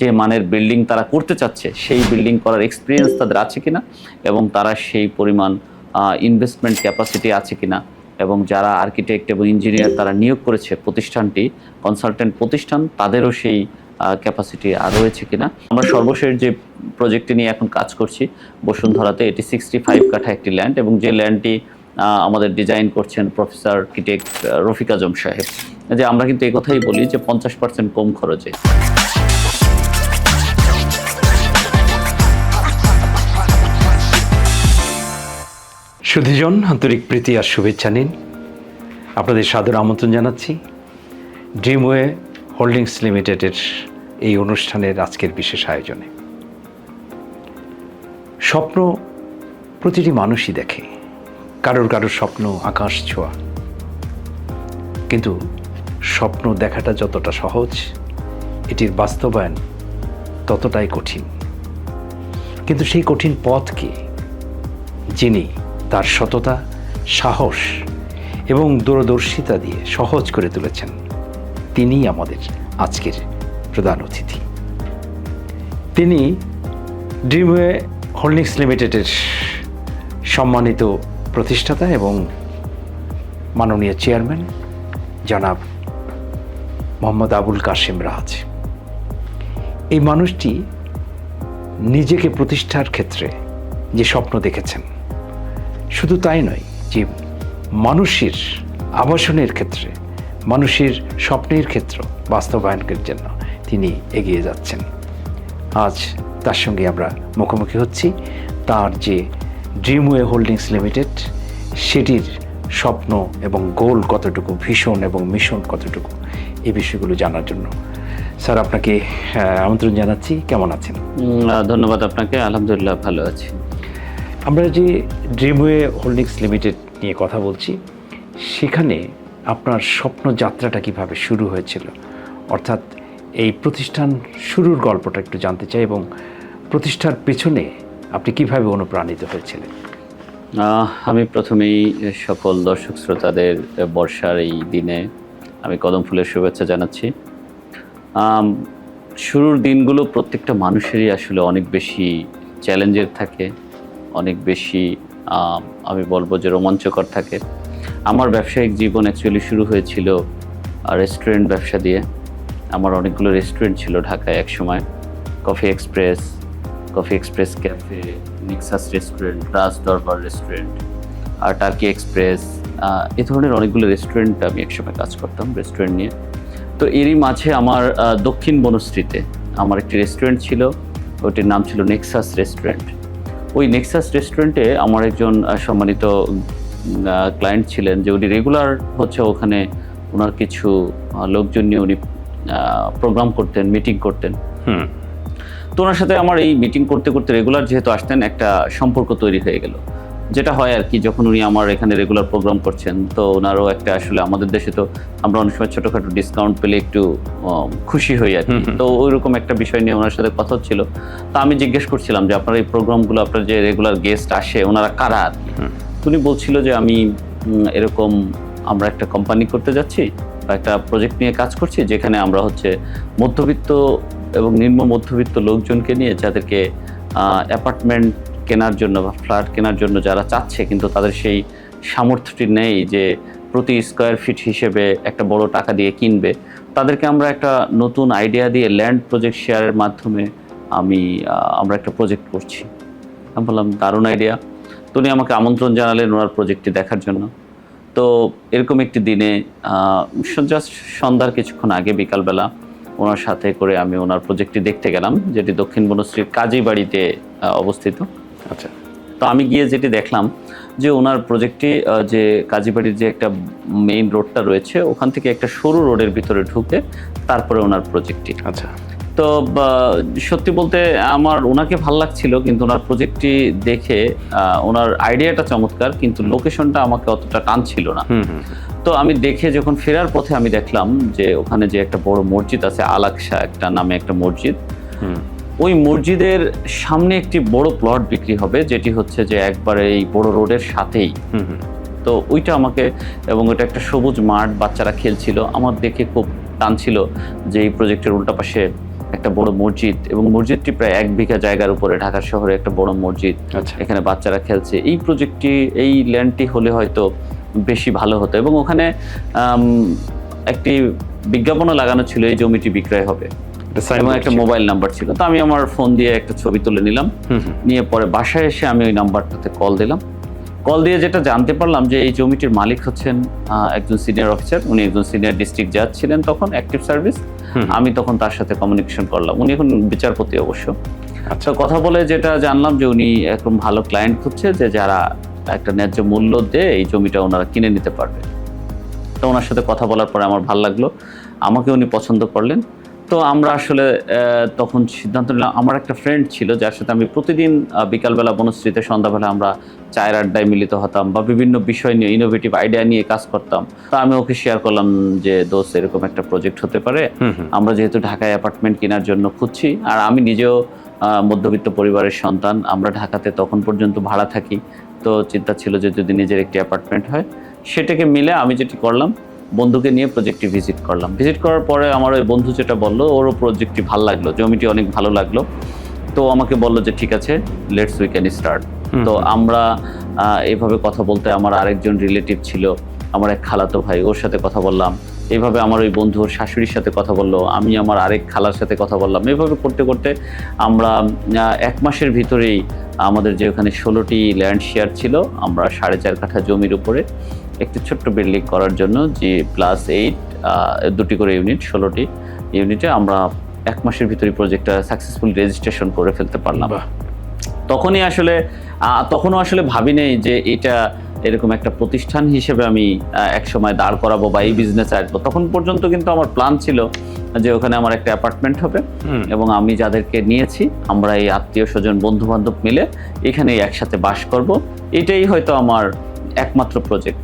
যে মানের বিল্ডিং তারা করতে চাচ্ছে সেই বিল্ডিং করার এক্সপিরিয়েন্স তাদের আছে কিনা, এবং তারা সেই পরিমাণ ইনভেস্টমেন্ট ক্যাপাসিটি আছে কিনা, এবং যারা আর্কিটেক্ট এবং ইঞ্জিনিয়ার তারা নিয়োগ করেছে প্রতিষ্ঠানটি, কনসালটেন্ট প্রতিষ্ঠান, তাদেরও সেই ক্যাপাসিটি আর রয়েছে কিনা। আমরা সর্বশেষ যে প্রজেক্টটি নিয়ে এখন কাজ করছি বসুন্ধরাতে, এটি 65 কাঠা একটি ল্যান্ড, এবং যে ল্যান্ডটি আমাদের ডিজাইন করছেন প্রফেসর আর্কিটেক্ট রফিক আজম সাহেব। যে আমরা কিন্তু এই কথাই বলি যে 50% কম খরচে। সুধীজন, আন্তরিক প্রীতি আর শুভেচ্ছা নিন। আপনাদের সাদর আমন্ত্রণ জানাচ্ছি ড্রিমওয়ে হোল্ডিংস লিমিটেডের এই অনুষ্ঠানের আজকের বিশেষ আয়োজনে। স্বপ্ন প্রতিটি মানুষই দেখে, কারোর কারোর স্বপ্ন আকাশ ছোঁয়া, কিন্তু স্বপ্ন দেখাটা যতটা সহজ, এটির বাস্তবায়ন ততটাই কঠিন। কিন্তু সেই কঠিন পথকে যিনি তার সততা, সাহস এবং দূরদর্শিতা দিয়ে সহজ করে তুলেছেন, তিনিই আমাদের আজকের প্রধান অতিথি। তিনি ড্রিমওয়ে হোল্ডিংস লিমিটেডের সম্মানিত প্রতিষ্ঠাতা এবং মাননীয় চেয়ারম্যান জনাব মোহাম্মদ আবুল কাশেম রাজ। এই মানুষটি নিজেকে প্রতিষ্ঠার ক্ষেত্রে যে স্বপ্ন দেখেছেন, শুধু তাই নয়, যে মানুষের আবাসনের ক্ষেত্রে, মানুষের স্বপ্নের ক্ষেত্র বাস্তবায়নের জন্য তিনি এগিয়ে যাচ্ছেন। আজ তার সঙ্গে আমরা মুখোমুখি হচ্ছি, তার যে ড্রিমওয়ে হোল্ডিংস লিমিটেড, সেটির স্বপ্ন এবং গোল কতটুকু, ভিশন এবং মিশন কতটুকু, এই বিষয়গুলো জানার জন্য স্যার আপনাকে আমন্ত্রণ জানাচ্ছি। কেমন আছেন? ধন্যবাদ আপনাকে, আলহামদুলিল্লাহ ভালো আছি। আমরা যে ড্রিমওয়ে হোল্ডিংস লিমিটেড নিয়ে কথা বলছি, সেখানে আপনার স্বপ্ন যাত্রাটা কিভাবে শুরু হয়েছিল, অর্থাৎ এই প্রতিষ্ঠান শুরুর গল্পটা একটু জানতে চাই, এবং প্রতিষ্ঠার পেছনে আপনি কিভাবে অনুপ্রাণিত হয়েছিলেন? আমি প্রথমেই সকল দর্শক শ্রোতাদের বর্ষার এই দিনে আমি কদম ফুলের শুভেচ্ছা জানাচ্ছি। শুরুর দিনগুলো প্রত্যেকটা মানুষেরই আসলে অনেক বেশি চ্যালেঞ্জের থাকে, অনেক বেশি আমি বলবো যে রোমাঞ্চকর থাকে। আমার ব্যবসায়িক জীবন অ্যাকচুয়ালি শুরু হয়েছিল রেস্টুরেন্ট ব্যবসা দিয়ে। আমার অনেকগুলো রেস্টুরেন্ট ছিল ঢাকায় এক সময়, coffee express cafe, nexus restaurant, Raj Darbar restaurant, আর টার্কি এক্সপ্রেস, এ ধরনের অনেকগুলো রেস্টুরেন্ট আমি একসময় কাজ করতাম রেস্টুরেন্ট নিয়ে। তো এরই মাঝে আমার দক্ষিণ বনশ্রীতে আমার একটি রেস্টুরেন্ট ছিল, ওটির নাম ছিল নেক্সাস রেস্টুরেন্ট। ওই নেক্সাস রেস্টুরেন্টে আমার একজন সম্মানিত ক্লায়েন্ট ছিলেন, যে উনি রেগুলার হচ্ছে ওখানে ওনার কিছু লোকজন নিয়ে উনি প্রোগ্রাম করতেন, মিটিং করতেন। তো ওনার সাথে আমার এই মিটিং করতে করতে রেগুলার যেহেতু আসতেন, একটা সম্পর্ক তৈরি হয়ে গেল। যেটা হয় আর কি, যখন উনি আমার এখানে রেগুলার প্রোগ্রাম করছেন, তো ওনারও একটা আসলে, আমাদের দেশে তো আমরা অনেক সময় ছোটোখাটো ডিসকাউন্ট পেলে একটু খুশি হই আর কি। তো ওইরকম একটা বিষয় নিয়ে ওনার সাথে কথা হচ্ছিল। তো আমি জিজ্ঞেস করছিলাম যে আপনার এই প্রোগ্রামগুলো, আপনার যে রেগুলার গেস্ট আসে, ওনারা কারা? উনি বলছিল যে আমি এরকম, আমরা একটা কোম্পানি করতে যাচ্ছি বা একটা প্রজেক্ট নিয়ে কাজ করছি, যেখানে আমরা হচ্ছে মধ্যবিত্ত এবং নিম্ন মধ্যবিত্ত লোকজনকে নিয়ে, যাদেরকে অ্যাপার্টমেন্ট কেনার জন্য বা ফ্ল্যাট কেনার জন্য যারা চাচ্ছে, কিন্তু তাদের সেই সামর্থ্যটি নেই যে প্রতি স্কোয়ার ফিট হিসেবে একটা বড় টাকা দিয়ে কিনবে, তাদেরকে আমরা একটা নতুন আইডিয়া দিয়ে ল্যান্ড প্রজেক্ট শেয়ারের মাধ্যমে আমরা একটা প্রজেক্ট করছি। আমি বললাম দারুণ আইডিয়া। তো উনি আমাকে আমন্ত্রণ জানালেন ওনার প্রজেক্টটি দেখার জন্য। তো এরকম একটি দিনে জাস্ট সন্ধ্যার কিছুক্ষণ আগে বিকালবেলা ওনার সাথে করে আমি ওনার প্রজেক্টটি দেখতে গেলাম, যেটি দক্ষিণ বনশ্রীর কাজীবাড়িতে অবস্থিত। আচ্ছা। তো আমি গিয়ে যেটি দেখলাম যে ওনার প্রজেক্টটি, যে কাজীবাড়ির যে একটা মেইন রোডটা রয়েছে, ওখান থেকে একটা সরু রোডের ভিতরে ঢুকে তারপরে ওনার প্রজেক্টটি। আচ্ছা। তো সত্যি বলতে আমার ওনাকে ভালো লাগছিল, কিন্তু ওনার প্রজেক্টটি দেখে ওনার আইডিয়াটা চমৎকার, কিন্তু লোকেশনটা আমাকে অতটা টানছিল না। তো আমি দেখে যখন ফেরার পথে আমি দেখলাম যে ওখানে যে একটা বড় মসজিদ আছে, আল-আকসা একটা নামে একটা মসজিদ, ওই মসজিদের সামনে একটি বড় প্লট বিক্রি হবে, যেটি হচ্ছে যে একবারে এই বড় রোডের সাথেই। তো ওইটা আমাকে, এবং ওইটা একটা সবুজ মাঠ, বাচ্চারা খেলছিল, আমার দেখে খুব টানছিল যে এই প্রজেক্টের উল্টা পাশে একটা বড় মসজিদ, এবং মসজিদটি প্রায় 1 বিঘা জায়গার উপরে, ঢাকা শহরে একটা বড় মসজিদ, আচ্ছা। এখানে বাচ্চারা খেলছে। এই প্রজেক্টটি, এই ল্যান্ডটি হলে হয়তো বেশি ভালো হতো, এবং ওখানে একটি বিজ্ঞাপনও লাগানো ছিল এই জমিটি বিক্রয় হবে, এবং একটা মোবাইল নাম্বার ছিল। তো আমি আমার ফোন দিয়ে একটা ছবি তুলে নিলাম, নিয়ে পরে বাসায় এসে আমি ওই নাম্বারটাতে কল দিলাম। কল দিয়ে যেটা জানতে পারলাম যে এই জমিটির মালিক হচ্ছেন একজন সিনিয়র অফিসার, উনি একজন সিনিয়র ডিস্ট্রিক্ট জাজ ছিলেন তখন, অ্যাক্টিভ সার্ভিস। আমি তখন তার সাথে কমিউনিকেশন করলাম, উনি এখন বিচারপতি অবশ্য। আচ্ছা, কথা বলে যেটা জানলাম যে উনি একদম ভালো ক্লায়েন্ট খুঁজছে, যে যারা একটা ন্যায্য মূল্য দিয়ে এই জমিটা ওনারা কিনে নিতে পারবে। তো ওনার সাথে কথা বলার পরে আমার ভালো লাগলো, আমাকে উনি পছন্দ করলেন। তো আমরা আসলে তখন সিদ্ধান্ত নিলাম, আমার একটা ফ্রেন্ড ছিল যার সাথে আমি প্রতিদিন বিকালবেলা বনশ্রীতে, সন্ধ্যাবেলা আমরা চায়ের আড্ডায় মিলিত হতাম, বা বিভিন্ন বিষয় নিয়ে ইনোভেটিভ আইডিয়া নিয়ে কাজ করতাম। তো আমি ওকে শেয়ার করলাম যে দোস্ত, এরকম একটা প্রজেক্ট হতে পারে, আমরা যেহেতু ঢাকায় অ্যাপার্টমেন্ট কেনার জন্য খুঁজছি, আর আমি নিজেও মধ্যবিত্ত পরিবারের সন্তান, আমরা ঢাকাতে তখন পর্যন্ত ভাড়া থাকি, তো চিন্তা ছিল যে যদি নিজের একটি অ্যাপার্টমেন্ট হয়। সেটাকে মিলে আমি যেটি করলাম, বন্ধুকে নিয়ে প্রজেক্টটি ভিজিট করলাম। ভিজিট করার পরে আমার ওই বন্ধু যেটা বললো, ওরও প্রজেক্টটি ভালো লাগলো, জমিটি অনেক ভালো লাগলো। তো আমাকে বললো যে ঠিক আছে, লেটস উই ক্যান স্টার্ট। তো আমরা এইভাবে কথা বলতে, আমার আরেকজন রিলেটিভ ছিল, আমার এক খালাতো ভাই, ওর সাথে কথা বললাম। এইভাবে আমার ওই বন্ধুর শাশুড়ির সাথে কথা বললো, আমি আমার আরেক খালার সাথে কথা বললাম। এইভাবে করতে করতে আমরা 1 মাসের ভিতরেই আমাদের যে ওখানে 16টি ল্যান্ড শেয়ার ছিল, আমরা 4.5 কাঠা জমির উপরে একটি ছোট্ট বিল্ডিং করার জন্য G+8 2টি করে ইউনিট, 16টি ইউনিটে আমরা 1 মাসের ভিতরে প্রজেক্টটা সাকসেসফুলি রেজিস্ট্রেশন করে ফেলতে পারলাম। তখনও আসলে ভাবি নেই যে এটা এরকম একটা প্রতিষ্ঠান হিসেবে আমি এক সময় দাঁড় করাবো বা এই বিজনেসে আসবো। তখন পর্যন্ত কিন্তু আমার প্ল্যান ছিল যে ওখানে আমার একটা অ্যাপার্টমেন্ট হবে, এবং আমি যাদেরকে নিয়েছি আমরা এই আত্মীয় স্বজন বন্ধু বান্ধব মিলে এখানেই একসাথে বাস করব। এটাই হয়তো আমার একমাত্র প্রজেক্ট।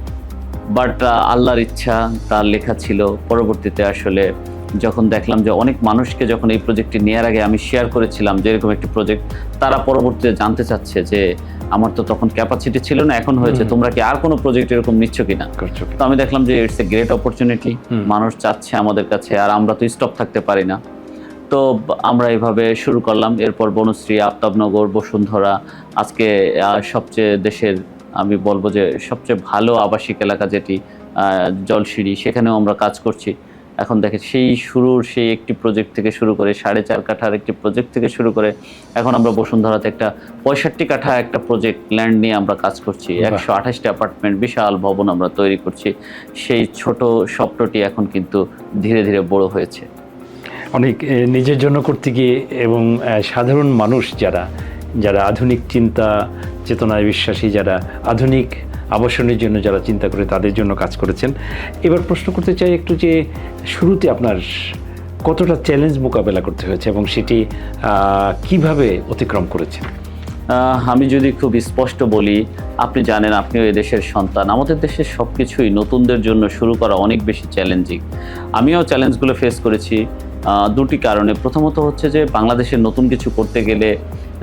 বাট আল্লাহর ইচ্ছা, তার লেখা ছিল। পরবর্তীতে আসলে যখন দেখলাম যে অনেক মানুষকে, যখন এই প্রজেক্টটি নেওয়ার আগে আমি শেয়ার করেছিলাম যে এরকম একটি প্রজেক্ট, তারা পরবর্তীতে জানতে চাচ্ছে যে আমার তো তখন ক্যাপাসিটি ছিল না, এখন হয়েছে, তোমরা কি আর কোনো প্রজেক্ট এরকম নিচ্ছ কিনা? তো আমি দেখলাম যে ইটস এ গ্রেট অপরচুনিটি, মানুষ চাচ্ছে আমাদের কাছে, আর আমরা তো স্টপ থাকতে পারি না। তো আমরা এইভাবে শুরু করলাম। এরপর বনশ্রী, আফতাবনগর, বসুন্ধরা, আজকে সবচেয়ে দেশের, আমি বলবো যে সবচেয়ে ভালো আবাসিক এলাকা যেটি জলসিঁড়ি, সেখানেও আমরা কাজ করছি। এখন দেখে সেই একটি প্রজেক্ট থেকে শুরু করে 4.5 কাঠার একটি প্রজেক্ট থেকে শুরু করে এখন আমরা বসুন্ধরাতে একটা 65 কাঠা একটা প্রজেক্ট ল্যান্ড নিয়ে আমরা কাজ করছি। 128টি অ্যাপার্টমেন্ট, বিশাল ভবন আমরা তৈরি করছি। সেই ছোট স্বপ্নটি এখন কিন্তু ধীরে ধীরে বড় হয়েছে। অনেক নিজের জন্য করতে গিয়ে, এবং সাধারণ মানুষ যারা আধুনিক চিন্তা চেতনায় বিশ্বাসী, যারা আধুনিক আবাসনের জন্য যারা চিন্তা করে, তাদের জন্য কাজ করেছেন। এবার প্রশ্ন করতে চাই একটু, যে শুরুতে আপনার কতটা চ্যালেঞ্জ মোকাবেলা করতে হয়েছে এবং সেটি কিভাবে অতিক্রম করেছেন? আমি যদি খুব স্পষ্ট বলি, আপনি জানেন, আপনিও এদেশের সন্তান, আমাদের দেশের সব কিছুই নতুনদের জন্য শুরু করা অনেক বেশি চ্যালেঞ্জিং। আমিও চ্যালেঞ্জগুলো ফেস করেছি 2টি কারণে। প্রথমত হচ্ছে যে বাংলাদেশের নতুন কিছু করতে গেলে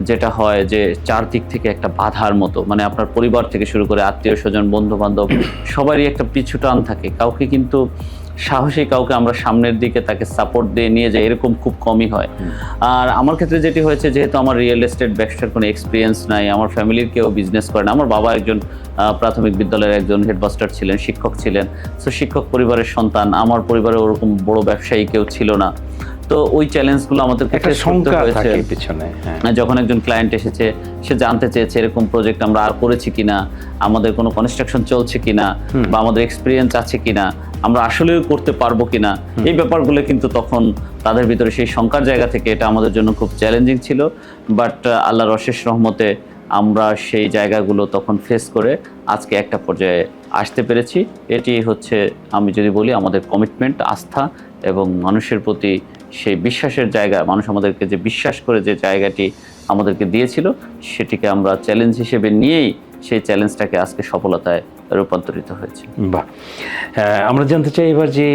যেটা হয় যে চারদিক থেকে একটা বাধার মতো, মানে আপনার পরিবার থেকে শুরু করে আত্মীয় স্বজন বন্ধু বান্ধব সবারই একটা পিছু টান থাকে। কাউকে কিন্তু সাহসী কাউকে আমরা সামনের দিকে তাকে সাপোর্ট দিয়ে নিয়ে যাই, এরকম খুব কমই হয়। আর আমার ক্ষেত্রে যেটি হয়েছে, যেহেতু আমার রিয়েল এস্টেট ব্যবসার কোনো এক্সপিরিয়েন্স নাই, আমার ফ্যামিলির কেউ বিজনেস করে না। আমার বাবা একজন প্রাথমিক বিদ্যালয়ের একজন হেডমাস্টার ছিলেন, শিক্ষক ছিলেন। সো শিক্ষক পরিবারের সন্তান, আমার পরিবারে ওরকম বড় ব্যবসায়ী কেউ ছিল না। তো ওই চ্যালেঞ্জগুলো আমাদের ফেস করতে হয়েছে পিছনে। যখন একজন ক্লায়েন্ট এসেছে, সে জানতে চেয়েছে এরকম প্রজেক্ট আমরা আর করেছি কিনা, আমাদের কোনো কনস্ট্রাকশন চলছে কিনা, বা আমাদের এক্সপিরিয়েন্স আছে কিনা, আমরা আসলেও করতে পারবো কিনা, এই ব্যাপারগুলো কিন্তু তখন তাদের ভিতরে সেই শঙ্কার জায়গা থেকে এটা আমাদের জন্য খুব চ্যালেঞ্জিং ছিল। বাট আল্লাহর অশেষ রহমতে আমরা সেই জায়গাগুলো তখন ফেস করে আজকে একটা পর্যায়ে আসতে পেরেছি। এটি হচ্ছে, আমি যদি বলি, আমাদের কমিটমেন্ট, আস্থা এবং মানুষের প্রতি সেই বিশ্বাসের জায়গা। মানুষ আমাদেরকে যে বিশ্বাস করে যে জায়গাটি আমাদেরকে দিয়েছিল, সেটিকে আমরা চ্যালেঞ্জ হিসেবে নিয়েই সেই চ্যালেঞ্জটাকে আজকে সফলতায় রূপান্তরিত হয়েছে। বাহ, আমরা জানতে চাই এবার যে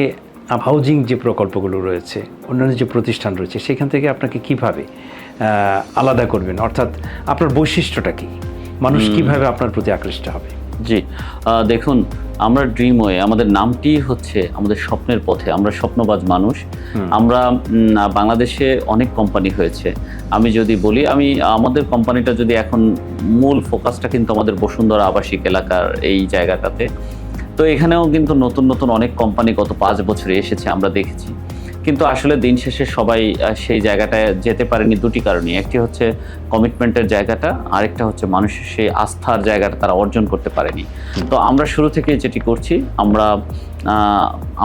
হাউজিং যে প্রকল্পগুলো রয়েছে, অন্যান্য যে প্রতিষ্ঠান রয়েছে, সেখান থেকে আপনাকে কিভাবে আলাদা করবেন, অর্থাৎ আপনার বৈশিষ্ট্যটা কি, মানুষ কিভাবে আপনার প্রতি আকৃষ্ট হবে? জি, দেখুন, আমরা ড্রিমওয়ে, আমাদের নামটি হচ্ছে আমাদের স্বপ্নের পথে। আমরা স্বপ্নবাজ মানুষ। আমরা বাংলাদেশে অনেক কোম্পানি হয়েছে। আমি যদি বলি, আমাদের কোম্পানিটা যদি এখন মূল ফোকাসটা কিন্তু আমাদের বসুন্ধরা আবাসিক এলাকার এই জায়গাটাতে। তো এখানেও কিন্তু নতুন নতুন অনেক কোম্পানি গত 5 বছরে এসেছে, আমরা দেখেছি। কিন্তু আসলে দিন শেষে সবাই সেই জায়গাটায় যেতে পারেনি দুটি কারণে। একটি হচ্ছে কমিটমেন্টের জায়গাটা, আরেকটা হচ্ছে মানুষের সেই আস্থার জায়গাটা তারা অর্জন করতে পারেনি। তো আমরা শুরু থেকে যেটি করছি, আমরা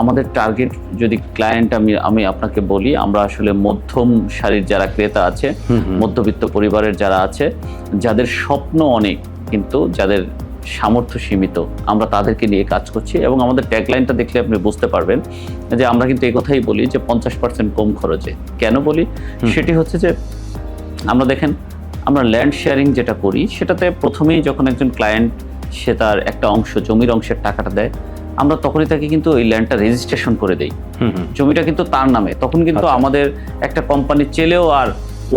আমাদের টার্গেট যদি ক্লায়েন্ট, আমি আপনাকে বলি, আমরা আসলে মধ্যম সারির যারা ক্রেতা আছে, মধ্যবিত্ত পরিবারের যারা আছে, যাদের স্বপ্ন অনেক কিন্তু যাদের সামর্থ্য সীমিত, আমরা তাদেরকে নিয়ে কাজ করছি। এবং আমাদের ট্যাগলাইনটা দেখলে আপনি বুঝতে পারবেন যে আমরা কিন্তু এই কথাই বলি যে 50% কম খরচে। কেন বলি? সেটি হচ্ছে যে আমরা দেখেন, আমরা ল্যান্ড শেয়ারিং যেটা করি, সেটাতে প্রথমেই যখন একজন ক্লায়েন্ট সে তার একটা অংশ, জমির অংশের টাকাটা দেয়, আমরা তখনই তাকে কিন্তু ওই ল্যান্ডটা রেজিস্ট্রেশন করে দেই। জমিটা কিন্তু তার নামে। তখন কিন্তু আমাদের একটা কোম্পানি চেলেও আর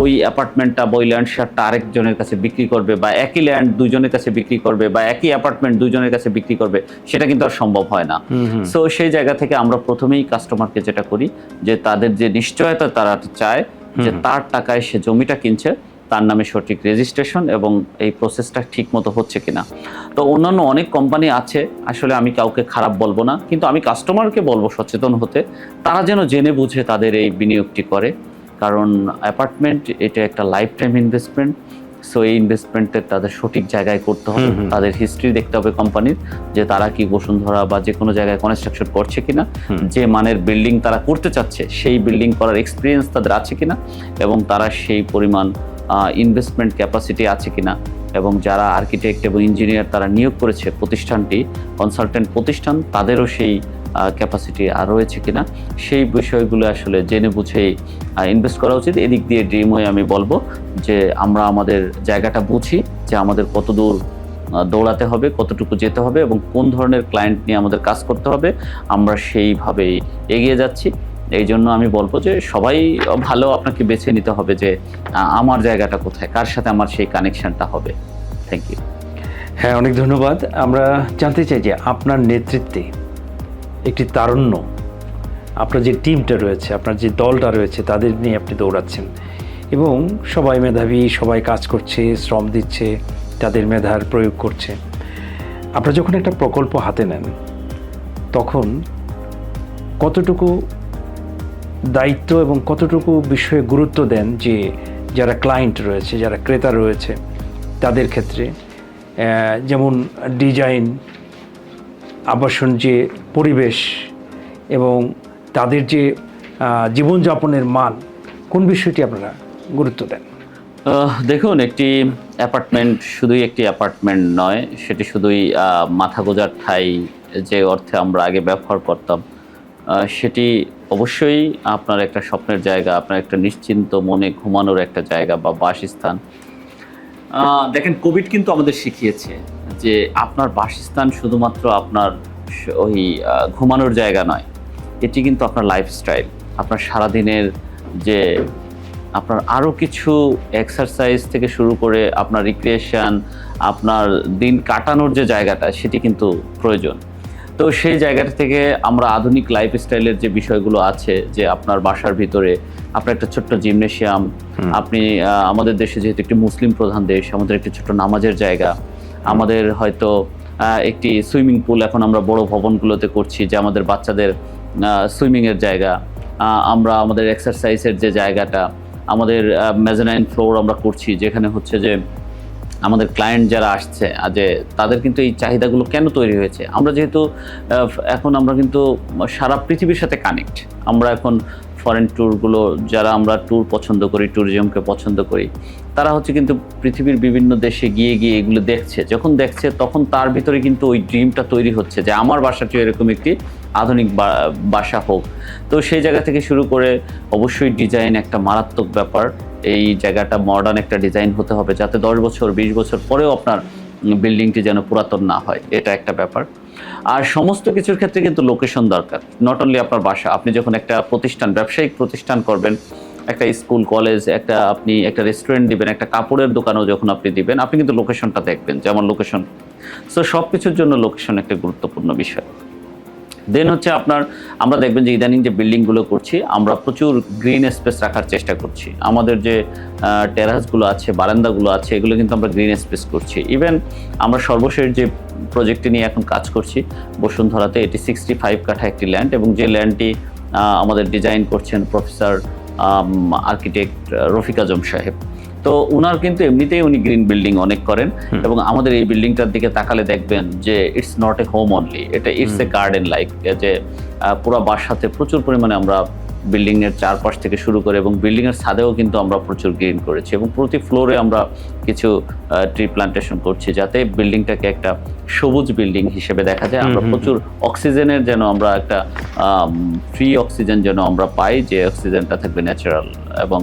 ওই অ্যাপার্টমেন্টটা বা ওই ল্যান্ড শেয়ারটা আরেকজনের কাছে বিক্রি করবে, বা একই ল্যান্ড দুজনের কাছে বিক্রি করবে, বা একই অ্যাপার্টমেন্ট দুজনের কাছে বিক্রি করবে, সেটা কিন্তু আর সম্ভব হয় না। সো সেই জায়গা থেকে আমরা প্রথমেই কাস্টমারকে যেটা করি, যে তাদের যে নিশ্চয়তা তারা চায় যে তার টাকায় সে জমিটা কিনছে, তার নামে সঠিক রেজিস্ট্রেশন এবং এই প্রসেসটা ঠিক মতো হচ্ছে কিনা। তো অন্যান্য অনেক কোম্পানি আছে, আসলে আমি কাউকে খারাপ বলবো না, কিন্তু আমি কাস্টমারকে বলবো সচেতন হতে, তারা যেন জেনে বুঝে তাদের এই বিনিয়োগটি করে। কারণ অ্যাপার্টমেন্ট এটা একটা লাইফ টাইম ইনভেস্টমেন্ট। সো এই ইনভেস্টমেন্টের তাদের সঠিক জায়গায় করতে হবে, তাদের হিস্ট্রি দেখতে হবে কোম্পানির, যে তারা কি বসুন্ধরা বা যে কোনো জায়গায় কনস্ট্রাকশন করছে কিনা, যে মানের বিল্ডিং তারা করতে চাচ্ছে সেই বিল্ডিং করার এক্সপিরিয়েন্স তাদের আছে কিনা, এবং তারা সেই পরিমাণ ইনভেস্টমেন্ট ক্যাপাসিটি আছে কিনা, এবং যারা আর্কিটেক্ট এবং ইঞ্জিনিয়ার তারা নিয়োগ করেছে প্রতিষ্ঠানটি, কনসালটেন্ট প্রতিষ্ঠান, তাদেরও সেই ক্যাপাসিটি আর রয়েছে কিনা, সেই বিষয়গুলো আসলে জেনে বুঝেই ইনভেস্ট করা উচিত। এদিক দিয়ে ড্রিমওয়ে আমি বলবো যে আমরা আমাদের জায়গাটা বুঝি, যে আমাদের কত দূর দৌড়াতে হবে, কতটুকু যেতে হবে, এবং কোন ধরনের ক্লায়েন্ট নিয়ে আমাদের কাজ করতে হবে, আমরা সেইভাবেই এগিয়ে যাচ্ছি। এই জন্য আমি বলবো যে সবাই ভালো আপনাকে বেছে নিতে হবে যে আমার জায়গাটা কোথায়, কার সাথে আমার সেই কানেকশনটা হবে। Thank you. হ্যাঁ, অনেক ধন্যবাদ। আমরা জানতে চাই যে আপনার নেতৃত্বে একটি তারুণ্য, আপনার যে টিমটা রয়েছে, আপনার যে দলটা রয়েছে, তাদের নিয়ে আপনি দৌড়াচ্ছেন এবং সবাই মেধাবী, সবাই কাজ করছে, শ্রম দিচ্ছে, তাদের মেধার প্রয়োগ করছে। আপনারা যখন একটা প্রকল্প হাতে নেন, তখন কতটুকু দায়িত্ব এবং কতটুকু বিষয়ে গুরুত্ব দেন যে যারা ক্লায়েন্ট রয়েছে, যারা ক্রেতা রয়েছে, তাদের ক্ষেত্রে, যেমন ডিজাইন, আবাসন, যে পরিবেশ এবং তাদের যে জীবনযাপনের মান, কোন বিষয়টি আপনারা গুরুত্ব দেন? দেখুন, একটি অ্যাপার্টমেন্ট শুধুই একটি অ্যাপার্টমেন্ট নয়, সেটি শুধুই মাথা গোঁজার ঠাঁই যে অর্থে আমরা আগে ব্যবহার করতাম, সেটি অবশ্যই আপনার একটা স্বপ্নের জায়গা, আপনার একটা নিশ্চিন্ত মনে ঘুমানোর একটা জায়গা বা বাসস্থান। দেখেন, কোভিড কিন্তু আমাদের শিখিয়েছে যে আপনার বাসস্থান শুধুমাত্র আপনার ওই ঘুমানোর জায়গা নয়, এটি কিন্তু আপনার লাইফস্টাইল, আপনার সারাদিনের যে আপনার আরও কিছু এক্সারসাইজ থেকে শুরু করে আপনার রিক্রিয়েশন, আপনার দিন কাটানোর যে জায়গাটা, সেটি কিন্তু প্রয়োজন। তো সেই জায়গাটা থেকে আমরা আধুনিক লাইফস্টাইলের যে বিষয়গুলো আছে, যে আপনার বাসার ভিতরে আপনার একটা ছোট্ট জিমনেশিয়াম, আপনি আমাদের দেশে যেহেতু একটি মুসলিম প্রধান দেশ, আমাদের একটি ছোট্ট নামাজের জায়গা, আমাদের হয়তো একটি সুইমিং পুল এখন আমরা বড় ভবনগুলোতে করছি, যে আমাদের বাচ্চাদের সুইমিংয়ের জায়গা, আমরা আমাদের এক্সারসাইজের যে জায়গাটা, আমাদের মেজানাইন ফ্লোর আমরা করছি, যেখানে হচ্ছে যে আমাদের ক্লায়েন্ট যারা আসছে, যে তাদের কিন্তু এই চাহিদাগুলো কেন তৈরি হয়েছে, আমরা যেহেতু এখন আমরা কিন্তু সারা পৃথিবীর সাথে কানেক্ট, আমরা এখন ফরেন ট্যুরগুলো, যারা আমরা ট্যুর পছন্দ করি, ট্যুরিজমকে পছন্দ করি, তারা হচ্ছে কিন্তু পৃথিবীর বিভিন্ন দেশে গিয়ে গিয়ে এগুলো দেখছে। যখন দেখছে তখন তার ভিতরে কিন্তু ওই ড্রিমটা তৈরি হচ্ছে যে আমার বাসাটি এরকম একটি আধুনিক বাসা হোক। তো সেই জায়গা থেকে শুরু করে অবশ্যই ডিজাইন একটা মারাত্মক ব্যাপার। এই জায়গাটা মডার্ন একটা ডিজাইন হতে হবে, যাতে 10 বছর 20 বছর পরেও আপনার বিল্ডিংটি যেন পুরাতন না হয়, এটা একটা ব্যাপার। আর সমস্ত কিছুর ক্ষেত্রে কিন্তু লোকেশন দরকার, নট অনলি আপনার বাসা। আপনি যখন একটা প্রতিষ্ঠান, ব্যবসায়িক প্রতিষ্ঠান করবেন, একটা স্কুল কলেজ, আপনি একটা রেস্টুরেন্ট দিবেন, একটা কাপড়ের দোকানও যখন আপনি দিবেন, আপনি কিন্তু লোকেশনটা দেখবেন, যেমন লোকেশন। সো সব কিছুর জন্য লোকেশন একটা গুরুত্বপূর্ণ বিষয়। দেন হচ্ছে আমরা দেখবেন যে ইদানিং যে বিল্ডিংগুলো করছি, আমরা প্রচুর গ্রিন স্পেস রাখার চেষ্টা করছি। আমাদের যে টেরাসগুলো আছে, বারান্দাগুলো আছে, এগুলো কিন্তু আমরা গ্রিন স্পেস করছি। ইভেন আমরা সর্বশেষ যে প্রজেক্টটি নিয়ে এখন কাজ করছি বসুন্ধরাতে, এটি 65 কাঠা একটি ল্যান্ড, এবং যে ল্যান্ডটি আমাদের ডিজাইন করছেন প্রফেসর আর্কিটেক্ট রফিক আজম সাহেব। তো উনার কিন্তু এমনিতেই উনি গ্রিন বিল্ডিং অনেক করেন, এবং আমাদের এই বিল্ডিংটার দিকে তাকালে দেখবেন যে it's not a home only, it's a garden like, যে পুরো বাসাতে প্রচুর পরিমাণে আমরা বিল্ডিং এর চারপাশ থেকে শুরু করে এবং বিল্ডিং এর ছাদেও কিন্তু আমরা প্রচুর গ্রিন করেছি, এবং প্রতি ফ্লোরে আমরা কিছু ট্রি প্লান্টেশন করছি, যাতে বিল্ডিংটাকে একটা সবুজ বিল্ডিং হিসেবে দেখা যায়। আমরা প্রচুর অক্সিজেনের যেন আমরা একটা ফ্রি অক্সিজেন যেন আমরা পাই, যে অক্সিজেনটা থাকবে ন্যাচারাল, এবং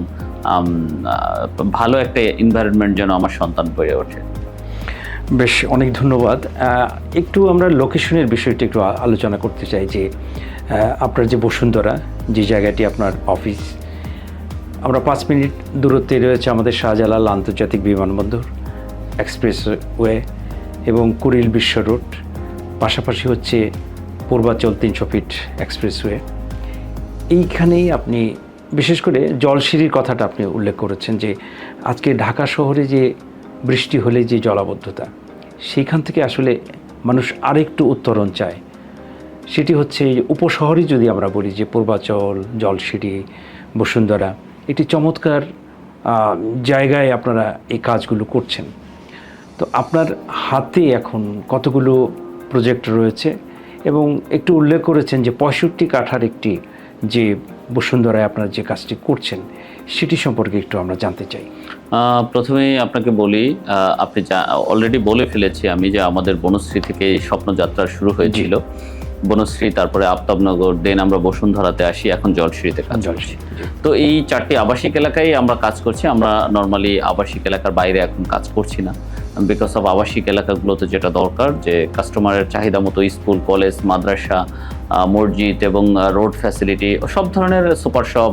ভালো একটা এনভায়রনমেন্ট যেন আমার সন্তান বেড়ে ওঠে। বেশ, অনেক ধন্যবাদ। একটু আমরা লোকেশনের বিষয়টি একটু আলোচনা করতে চাই, যে আপনার যে বসুন্ধরা, যে জায়গাটি আপনার অফিস, আমরা 5 মিনিট দূরত্বে রয়েছে আমাদের শাহজালাল আন্তর্জাতিক বিমানবন্দর, এক্সপ্রেসওয়ে এবং কুড়িল বিশ্ব রোড, পাশাপাশি হচ্ছে পূর্বাচল 300 ফিট এক্সপ্রেসওয়ে। এইখানেই আপনি বিশেষ করে জলসিঁড়ির কথাটা আপনি উল্লেখ করেছেন, যে আজকে ঢাকা শহরে যে বৃষ্টি হলে যে জলাবদ্ধতা, সেইখান থেকে আসলে মানুষ আরেকটু উত্তরণ চায়। সেটি হচ্ছে উপশহরে যদি আমরা বলি, যে পূর্বাচল, জলসিঁড়ি, বসুন্ধরা, একটি চমৎকার জায়গায় আপনারা এই কাজগুলো করছেন। তো আপনার হাতে এখন কতগুলো প্রজেক্ট রয়েছে, এবং একটু উল্লেখ করেছেন যে 65 কাঠার একটি যে বসুন্ধরায় আপনারা যে কাজটি করছেন, সেটি সম্পর্কে একটু আমরা জানতে চাই। প্রথমেই আপনাকে বলি, আপনি অলরেডি বলে ফেলেছি আমি, যে আমাদের বনশ্রী থেকে এই স্বপ্নযাত্রা শুরু হয়েছিল। বনশ্রী, তারপরে আফতাবনগর, দেন আমরা বসুন্ধরাতে আসি, এখন জলসিঁড়িতে কাজ করছি। তো এই 4টি আবাসিক এলাকায় আমরা কাজ করছি। আমরা নর্মালি আবাসিক এলাকার বাইরে এখন কাজ করছি না, বিকজ অফ আবাসিক এলাকাগুলোতে যেটা দরকার, যে কাস্টমারের চাহিদা মতো স্কুল, কলেজ, মাদ্রাসা, মসজিদ এবং রোড ফ্যাসিলিটি, সব ধরনের সুপার শপ,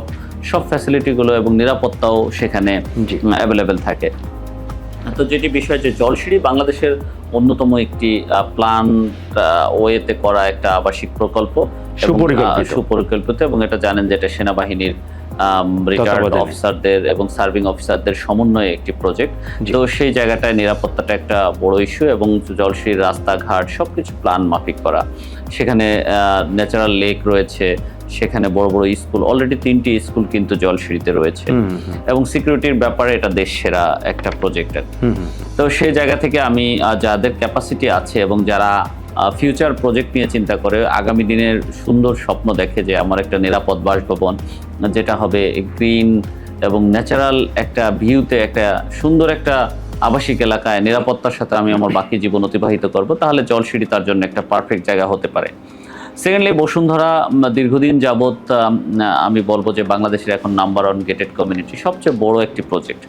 সব ফ্যাসিলিটিগুলো এবং নিরাপত্তাও সেখানে অ্যাভেলেবেল থাকে। তো যেটি বিষয়, যে জলসিঁড়ি বাংলাদেশের অন্যতম একটি প্ল্যান ওয়েতে করা একটা আবাসিক প্রকল্প, সুপরিকল্পিত, এবং এটা জানেন যে এটা সেনাবাহিনীর রিটায়ার্ড অফিসারদের এবং সার্ভিং অফিসারদের সমন্বয়ে একটি প্রজেক্ট। তো সেই জায়গাটায় নিরাপত্তাটা একটা বড় ইস্যু, এবং জলসিঁড়ির রাস্তাঘাট সবকিছু প্ল্যান মাফিক করা। সেখানে ন্যাচারাল লেক রয়েছে, সেখানে বড় বড় স্কুল, অলরেডি 3টি স্কুল কিন্তু জলসিঁড়িতে রয়েছে, এবং সিকিউরিটির ব্যাপারে এটা দেশ সেরা একটা প্রজেক্ট। তো সেই জায়গা থেকে আমি যাদের ক্যাপাসিটি আছে এবং যারা ফিউচার প্রজেক্ট নিয়ে চিন্তা করে, আগামী দিনের সুন্দর স্বপ্ন দেখে, যে আমার একটা নিরাপদ বাসভবন যেটা হবে গ্রিন এবং ন্যাচারাল একটা ভিউতে, একটা সুন্দর একটা আবাসিক এলাকায় নিরাপত্তার সাথে আমি আমার বাকি জীবন অতিবাহিত করব, তাহলে জলসিঁড়ি তার জন্য একটা পারফেক্ট জায়গা হতে পারে। সেকেন্ডলি, বসুন্ধরা দীর্ঘদিন যাবৎ আমি বলবো যে বাংলাদেশের এখন নাম্বার 1 গেটেড কমিউনিটি, সবচেয়ে বড় একটি প্রজেক্ট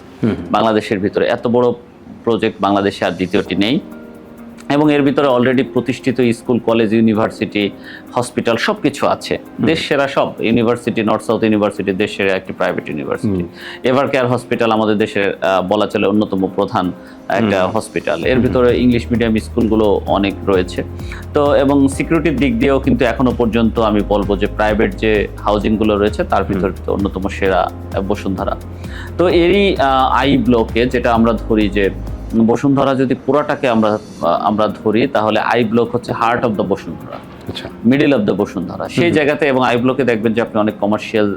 বাংলাদেশের ভিতরে। এত বড় প্রজেক্ট বাংলাদেশে আর দ্বিতীয়টি নেই, এবং এর ভিতরে অলরেডি প্রতিষ্ঠিত স্কুল, কলেজ, ইউনিভার্সিটি, হসপিটাল সব কিছু আছে। দেশ সেরা সব ইউনিভার্সিটি, নর্থ সাউথ ইউনিভার্সিটি দেশ সেরা একটি private university. Ever care hospital আমাদের দেশের বলা চলে অন্যতম প্রধান একটা হসপিটাল। এর ভিতরে ইংলিশ মিডিয়াম স্কুলগুলো অনেক রয়েছে। তো এবং সিকিউরিটির দিক দিয়েও কিন্তু এখনো পর্যন্ত আমি বলবো যে প্রাইভেট যে হাউজিংগুলো রয়েছে তার ভিতরে অন্যতম সেরা বসুন্ধরা। তো এরই আই ব্লকে, যেটা আমরা ধরি যে বসুন্ধরা যদি পুরাটাকে আমরা ধরি, তাহলে আই ব্লক হচ্ছে heart of the Bashundhara, middle of the Bashundhara. সেই জায়গাতে, এবং আই ব্লকে দেখবেন যে আপনি অনেক কমার্শিয়াল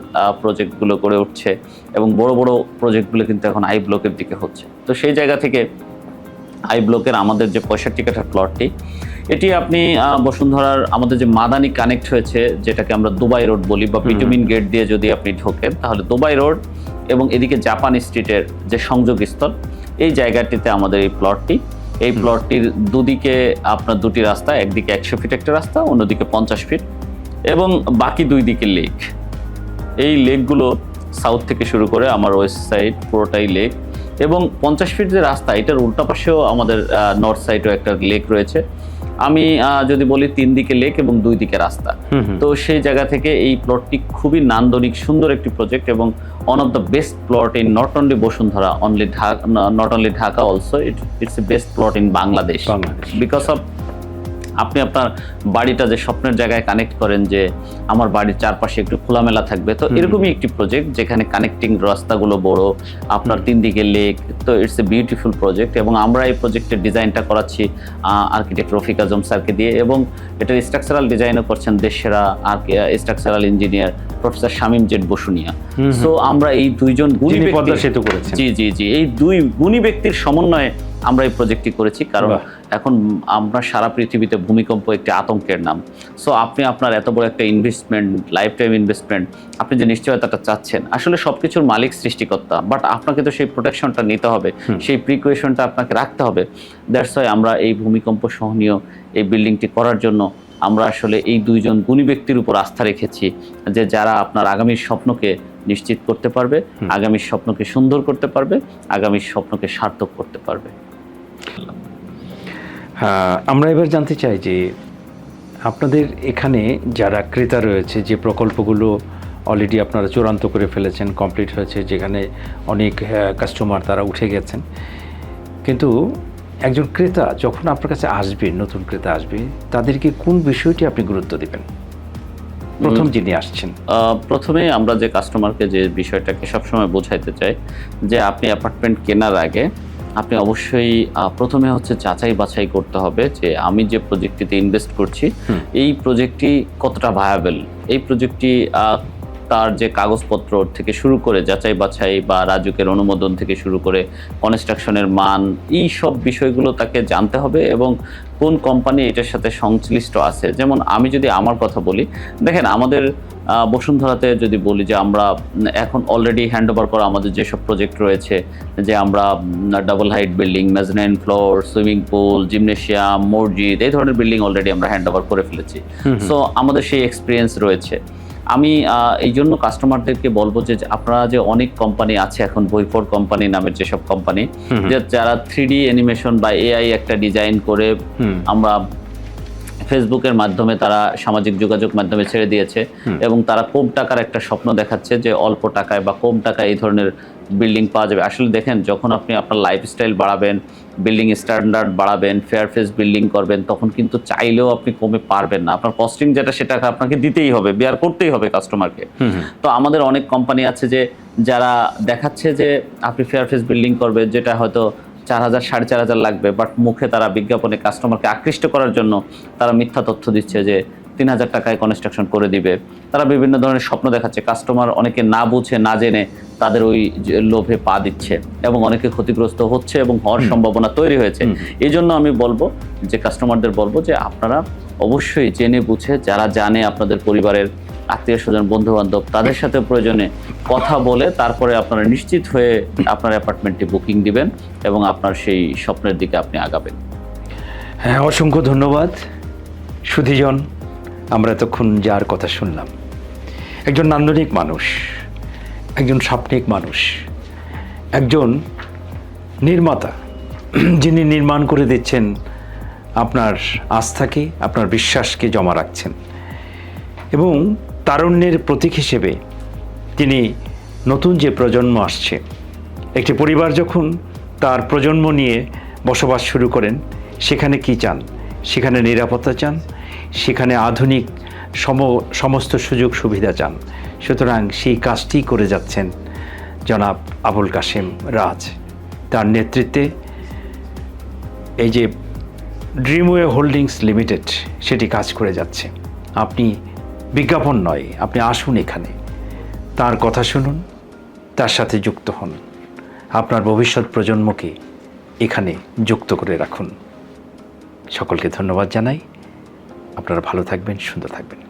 প্রজেক্টগুলো গড়ে উঠছে, এবং বড় বড় প্রজেক্টগুলো কিন্তু এখন আই ব্লকের দিকে হচ্ছে। তো সেই জায়গা থেকে আই ব্লকের আমাদের যে 65 কাঠার প্লটটি, এটি আপনি বসুন্ধরার আমাদের যে মাদানি কানেক্ট হয়েছে, যেটাকে আমরা দুবাই রোড বলি, বা বিটুমিন গেট দিয়ে যদি আপনি ঢোকেন, তাহলে দুবাই রোড এবং এদিকে জাপান স্ট্রিটের যে সংযোগস্থল, এই জায়গাটিতে আমাদের এই প্লটটি। এই প্লটটির দুদিকে আপনার 2টি রাস্তা, একদিকে 100 ফিট একটা রাস্তা, অন্যদিকে 50 ফিট, এবং বাকি 2 দিকে লেক। এই লেকগুলো সাউথ থেকে শুরু করে আমার ওয়েস্ট সাইড পুরোটাই লেক, এবং 50 ফিট যে রাস্তা, এটার উল্টা পাশেও আমাদের নর্থ সাইডেও একটা লেক রয়েছে। আমি যদি বলি 3 দিকে লেক এবং 2 দিকে রাস্তা, তো সেই জায়গা থেকে এই প্লটটি খুবই নান্দনিক সুন্দর একটি প্রজেক্ট এবং one of the best plot in not only Bosundhara, not only Dhaka also, it's the best plot in Bangladesh. Because of আপনি আপনার বাড়িটা যে স্বপ্নের জায়গায় কানেক্ট করেন যে আমার বাড়ির চারপাশে একটু খোলামেলা থাকবে, তো এরকমই একটি প্রজেক্ট যেখানে কানেক্টিং রাস্তাগুলো বড়, আপনার 3 দিকে লেক, তো ইটস এ বিউটিফুল প্রজেক্ট। এবং আমরা এই প্রজেক্টের ডিজাইনটা করাচ্ছি আর্কিটেক্ট রফিক আজম স্যারকে দিয়ে, এবং এটার স্ট্রাকচারাল ডিজাইনও করছেন দেশসেরা structural engineer professor Shamim Z Basunia. So আমরা এই দুইজন গুণী ব্যক্তি সেতু করেছেন, জি এই দুই গুণী ব্যক্তির সমন্বয়ে আমরা এই প্রজেক্টটি করেছি, কারণ এখন আমরা সারা পৃথিবীতে ভূমিকম্প একটি আতঙ্কের নাম। সো আপনি আপনার এত বড় একটা ইনভেস্টমেন্ট, লাইফ টাইম ইনভেস্টমেন্ট, আপনি যে নিশ্চয়তাটা চাচ্ছেন, আসলে সবকিছুর মালিক সৃষ্টিকর্তা, বাট আপনাকে তো সেই প্রোটেকশনটা নিতে হবে, সেই প্রিকশনটা আপনাকে রাখতে হবে। দ্যাটস ওয়াই আমরা এই ভূমিকম্প সহনীয় এই বিল্ডিংটি করার জন্য আমরা আসলে এই দুইজন গুণী ব্যক্তির উপর আস্থা রেখেছি, যে যারা আপনার আগামীর স্বপ্নকে নিশ্চিত করতে পারবে, আগামীর স্বপ্নকে সুন্দর করতে পারবে, আগামীর স্বপ্নকে সার্থক করতে পারবে। আমরা এবার জানতে চাই যে আপনাদের এখানে যারা ক্রেতা রয়েছে, যে প্রকল্পগুলো অলরেডি আপনারা চূড়ান্ত করে ফেলেছেন, কমপ্লিট হয়েছে, যেখানে অনেক কাস্টমার তারা উঠে গেছেন, কিন্তু একজন ক্রেতা যখন আপনার কাছে আসবে, নতুন ক্রেতা আসবে, তাদেরকে কোন বিষয়টি আপনি গুরুত্ব দেবেন প্রথম যিনি আসছেন? প্রথমে আমরা যে কাস্টমারকে যে বিষয়টাকে সবসময় বোঝাইতে চাই, যে আপনি অ্যাপার্টমেন্ট কেনার আগে আপনি অবশ্যই প্রথমে হচ্ছে যাচাই বাছাই করতে হবে যে আমি যে প্রজেক্টটিতে ইনভেস্ট করছি এই প্রজেক্টটি কতটা ভায়াবল, এই প্রজেক্টটি তার যে কাগজপত্র থেকে শুরু করে যাচাই বাছাই বা রাজুকের অনুমোদন থেকে শুরু করে কনস্ট্রাকশনের মান, এই সব বিষয়গুলো তাকে জানতে হবে, এবং কোন কোম্পানি এটার সাথে সংশ্লিষ্ট আছে। যেমন আমি যদি আমার কথা বলি, দেখেন আমাদের বসুন্ধরাতে যদি বলি যে আমরা এখন অলরেডি হ্যান্ড ওভার করা আমাদের যেসব প্রজেক্ট রয়েছে, যে আমরা double height building, mezzanine floor, swimming pool, gymnasium, মসজিদ, এই ধরনের বিল্ডিং অলরেডি আমরা হ্যান্ড ওভার করে ফেলেছি। সো আমাদের সেই এক্সপিরিয়েন্স রয়েছে। আমি এই জন্য কাস্টমারদেরকে বলবো যে আপনারা যে অনেক কোম্পানি আছে এখন, ভৈফোর কোম্পানি নামের যেসব কোম্পানি, যারা 3D অ্যানিমেশন বা এআই একটা ডিজাইন করে আমরা ফেসবুকের মাধ্যমে, তারা সামাজিক যোগাযোগ মাধ্যমে ছেড়ে দিয়েছে, এবং তারা কম টাকার একটা স্বপ্ন দেখাচ্ছে যে অল্প টাকায় বা কম টাকায় এই ধরনের বিল্ডিং পাওয়া যাবে। আসলে দেখেন, যখন আপনি আপনার লাইফস্টাইল বাড়াবেন, বিল্ডিং স্ট্যান্ডার্ড বাড়াবেন, ফেয়ার ফেস বিল্ডিং করবেন, তখন কিন্তু চাইলেও আপনি কমে পারবেন না। আপনার কস্টিং যেটা সেটা আপনাকে দিতেই হবে, বেয়ার করতেই হবে কাস্টমারকে। তো আমাদের অনেক কোম্পানি আছে যে যারা দেখাচ্ছে যে আপনি ফেয়ার ফেস বিল্ডিং করবেন, যেটা হয়তো 4,000 4,500 লাগবে, বাট মুখে তারা বিজ্ঞাপনে কাস্টমারকে আকৃষ্ট করার জন্য তারা মিথ্যা তথ্য দিচ্ছে যে 3,000 টাকায় কনস্ট্রাকশন করে দিবে। তারা বিভিন্ন ধরনের স্বপ্ন দেখাচ্ছে, কাস্টমার অনেকে না বুঝে না জেনে তাদের ওই লোভে পা দিচ্ছে, এবং অনেকে ক্ষতিগ্রস্ত হচ্ছে এবং হওয়ার সম্ভাবনা তৈরি হয়েছে। এই জন্য আমি বলবো যে কাস্টমারদের বলবো যে আপনারা অবশ্যই জেনে বুঝে, যারা জানে আপনাদের পরিবারের আত্মীয় স্বজন, বন্ধু বান্ধব, তাদের সাথে প্রয়োজনে কথা বলে তারপরে আপনারা নিশ্চিত হয়ে আপনার অ্যাপার্টমেন্টটি বুকিং দিবেন এবং আপনার সেই স্বপ্নের দিকে আপনি আগাবেন। হ্যাঁ, অসংখ্য ধন্যবাদ সুধীজন। আমরা এতক্ষণ যার কথা শুনলাম, একজন নান্দনিক মানুষ, একজন স্বপ্নিক মানুষ, একজন নির্মাতা, যিনি নির্মাণ করে দিচ্ছেন, আপনার আস্থাকে, আপনার বিশ্বাসকে জমা রাখছেন, এবং তারুণ্যের প্রতীক হিসেবে তিনি নতুন যে প্রজন্ম আসছে, একটি পরিবার যখন তার প্রজন্ম নিয়ে বসবাস শুরু করেন, সেখানে কি চান? সেখানে নিরাপত্তা চান, সেখানে আধুনিক সমস্ত সুযোগ সুবিধা চান। সুতরাং সেই কাজটি করে যাচ্ছেন জনাব আবুল কাশেম রাজ। তার নেতৃত্বে এই যে ড্রিমওয়ে হোল্ডিংস লিমিটেড, সেটি কাজ করে যাচ্ছে। আপনি বিজ্ঞাপন নয়, আপনি আসুন এখানে, তার কথা শুনুন, তার সাথে যুক্ত হন, আপনার ভবিষ্যৎ প্রজন্মকে এখানে যুক্ত করে রাখুন। সকলকে ধন্যবাদ জানাই। আপনারা ভালো থাকবেন, সুন্দর থাকবেন।